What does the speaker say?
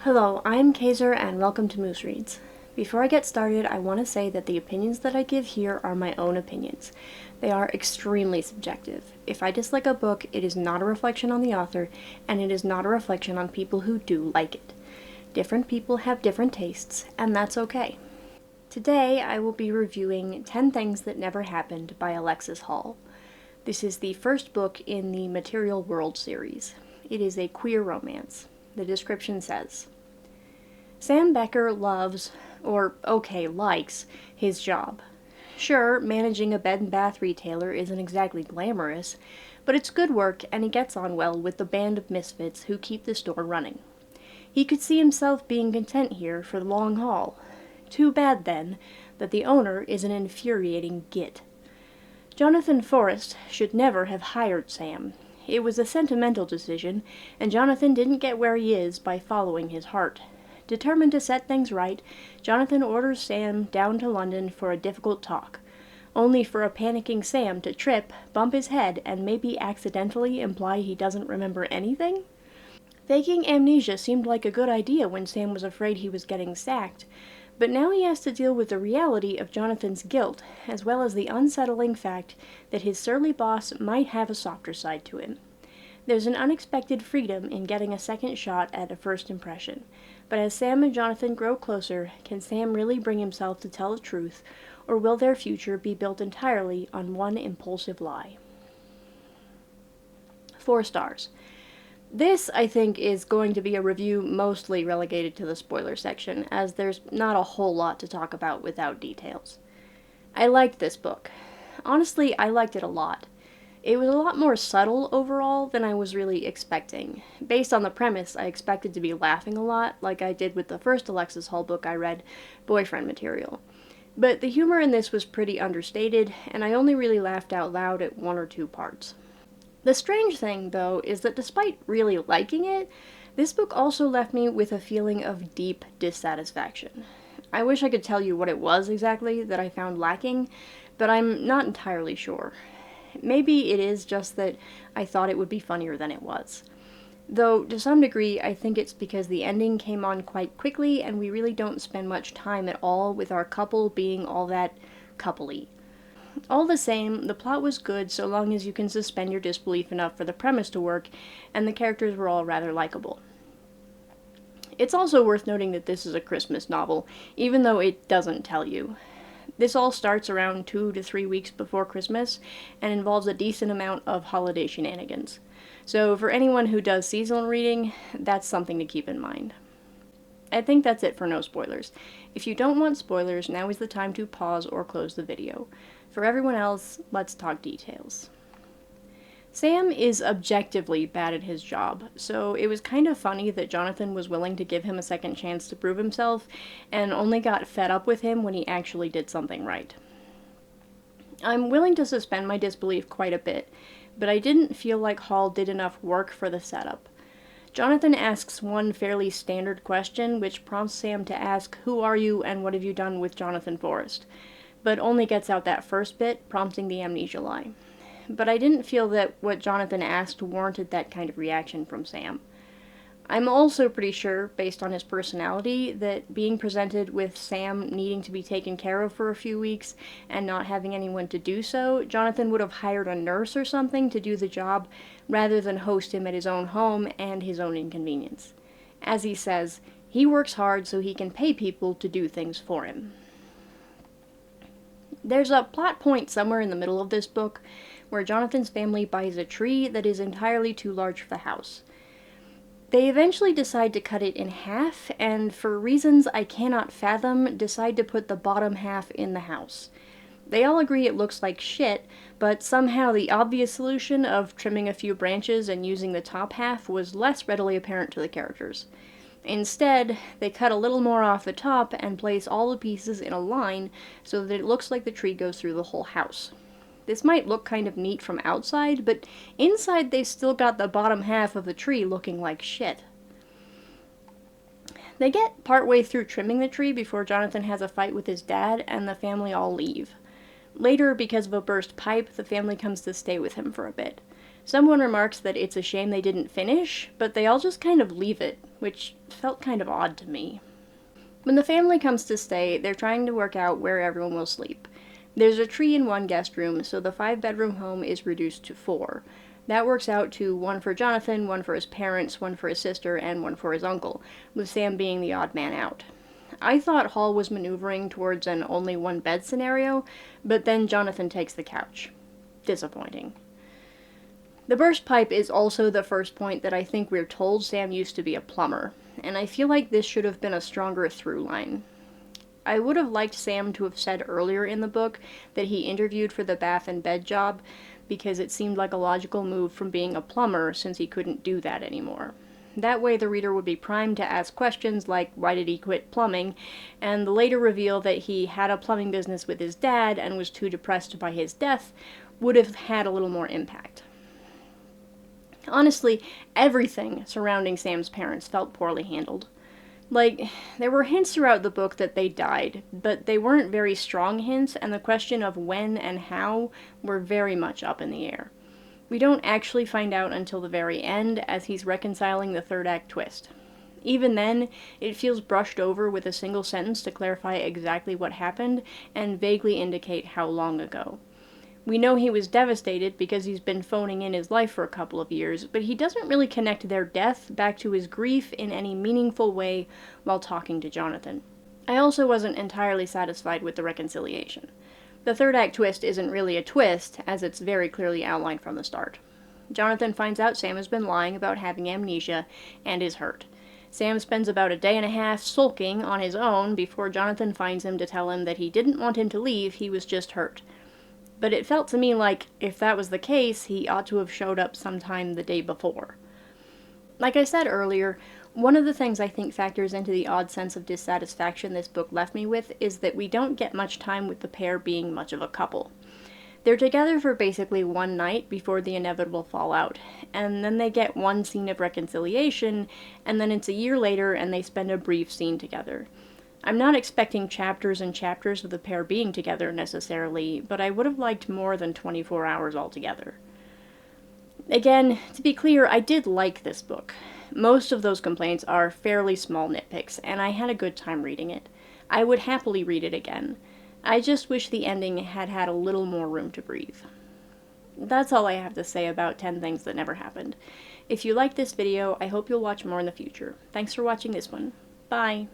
Hello, I'm Kaiser and welcome to Moose Reads. Before I get started, I want to say that the opinions that I give here are my own opinions. They are extremely subjective. If I dislike a book, it is not a reflection on the author, and it is not a reflection on people who do like it. Different people have different tastes, and that's okay. Today, I will be reviewing 10 Things That Never Happened by Alexis Hall. This is the first book in the Material World series. It is a queer romance. The description says, Sam Becker loves, likes, his job. Sure, managing a bed and bath retailer isn't exactly glamorous, but it's good work and he gets on well with the band of misfits who keep the store running. He could see himself being content here for the long haul. Too bad, then, that the owner is an infuriating git. Jonathan Forrest should never have hired Sam. It was a sentimental decision, and Jonathan didn't get where he is by following his heart. Determined to set things right, Jonathan orders Sam down to London for a difficult talk, only for a panicking Sam to trip, bump his head, and maybe accidentally imply he doesn't remember anything? Faking amnesia seemed like a good idea when Sam was afraid he was getting sacked, but now he has to deal with the reality of Jonathan's guilt, as well as the unsettling fact that his surly boss might have a softer side to him. There's an unexpected freedom in getting a second shot at a first impression, but as Sam and Jonathan grow closer, can Sam really bring himself to tell the truth, or will their future be built entirely on one impulsive lie? 4 stars. This, I think, is going to be a review mostly relegated to the spoiler section, as there's not a whole lot to talk about without details. I liked this book. Honestly, I liked it a lot. It was a lot more subtle overall than I was really expecting. Based on the premise, I expected to be laughing a lot, like I did with the first Alexis Hall book I read, Boyfriend Material. But the humor in this was pretty understated, and I only really laughed out loud at 1 or 2 parts. The strange thing, though, is that despite really liking it, this book also left me with a feeling of deep dissatisfaction. I wish I could tell you what it was exactly that I found lacking, but I'm not entirely sure. Maybe it is just that I thought it would be funnier than it was. Though, to some degree, I think it's because the ending came on quite quickly and we really don't spend much time at all with our couple being all that coupley. All the same, the plot was good so long as you can suspend your disbelief enough for the premise to work, and the characters were all rather likable. It's also worth noting that this is a Christmas novel, even though it doesn't tell you. This all starts around 2 to 3 weeks before Christmas, and involves a decent amount of holiday shenanigans. So for anyone who does seasonal reading, that's something to keep in mind. I think that's it for no spoilers. If you don't want spoilers, now is the time to pause or close the video. For everyone else, let's talk details. Sam is objectively bad at his job, so it was kind of funny that Jonathan was willing to give him a second chance to prove himself, and only got fed up with him when he actually did something right. I'm willing to suspend my disbelief quite a bit, but I didn't feel like Hall did enough work for the setup. Jonathan asks one fairly standard question, which prompts Sam to ask, "Who are you and what have you done with Jonathan Forrest?" but only gets out that first bit, prompting the amnesia lie. But I didn't feel that what Jonathan asked warranted that kind of reaction from Sam. I'm also pretty sure, based on his personality, that being presented with Sam needing to be taken care of for a few weeks and not having anyone to do so, Jonathan would have hired a nurse or something to do the job rather than host him at his own home and his own inconvenience. As he says, he works hard so he can pay people to do things for him. There's a plot point somewhere in the middle of this book where Jonathan's family buys a tree that is entirely too large for the house. They eventually decide to cut it in half, and for reasons I cannot fathom, decide to put the bottom half in the house. They all agree it looks like shit, but somehow the obvious solution of trimming a few branches and using the top half was less readily apparent to the characters. Instead, they cut a little more off the top and place all the pieces in a line so that it looks like the tree goes through the whole house. This might look kind of neat from outside, but inside they still got the bottom half of the tree looking like shit. They get partway through trimming the tree before Jonathan has a fight with his dad, and the family all leave. Later, because of a burst pipe, the family comes to stay with him for a bit. Someone remarks that it's a shame they didn't finish, but they all just kind of leave it, which felt kind of odd to me. When the family comes to stay, they're trying to work out where everyone will sleep. There's a tree in one guest room, so the 5-bedroom home is reduced to 4. That works out to 1 for Jonathan, 1 for his parents, 1 for his sister, and 1 for his uncle, with Sam being the odd man out. I thought Hall was maneuvering towards an only 1 bed scenario, but then Jonathan takes the couch. Disappointing. The burst pipe is also the first point that I think we're told Sam used to be a plumber, and I feel like this should have been a stronger through line. I would have liked Sam to have said earlier in the book that he interviewed for the bath and bed job, because it seemed like a logical move from being a plumber since he couldn't do that anymore. That way the reader would be primed to ask questions like, why did he quit plumbing, and the later reveal that he had a plumbing business with his dad and was too depressed by his death would have had a little more impact. Honestly, everything surrounding Sam's parents felt poorly handled. Like, there were hints throughout the book that they died, but they weren't very strong hints, and the question of when and how were very much up in the air. We don't actually find out until the very end, as he's reconciling the third act twist. Even then, it feels brushed over with a single sentence to clarify exactly what happened, and vaguely indicate how long ago. We know he was devastated because he's been phoning in his life for a couple of years, but he doesn't really connect their death back to his grief in any meaningful way while talking to Jonathan. I also wasn't entirely satisfied with the reconciliation. The third act twist isn't really a twist, as it's very clearly outlined from the start. Jonathan finds out Sam has been lying about having amnesia and is hurt. Sam spends about a day and a half sulking on his own before Jonathan finds him to tell him that he didn't want him to leave, he was just hurt. But it felt to me like, if that was the case, he ought to have showed up sometime the day before. Like I said earlier, one of the things I think factors into the odd sense of dissatisfaction this book left me with is that we don't get much time with the pair being much of a couple. They're together for basically one night before the inevitable fallout, and then they get one scene of reconciliation, and then it's a year later and they spend a brief scene together. I'm not expecting chapters and chapters of the pair being together necessarily, but I would have liked more than 24 hours altogether. Again, to be clear, I did like this book. Most of those complaints are fairly small nitpicks, and I had a good time reading it. I would happily read it again. I just wish the ending had had a little more room to breathe. That's all I have to say about 10 Things That Never Happened. If you liked this video, I hope you'll watch more in the future. Thanks for watching this one. Bye!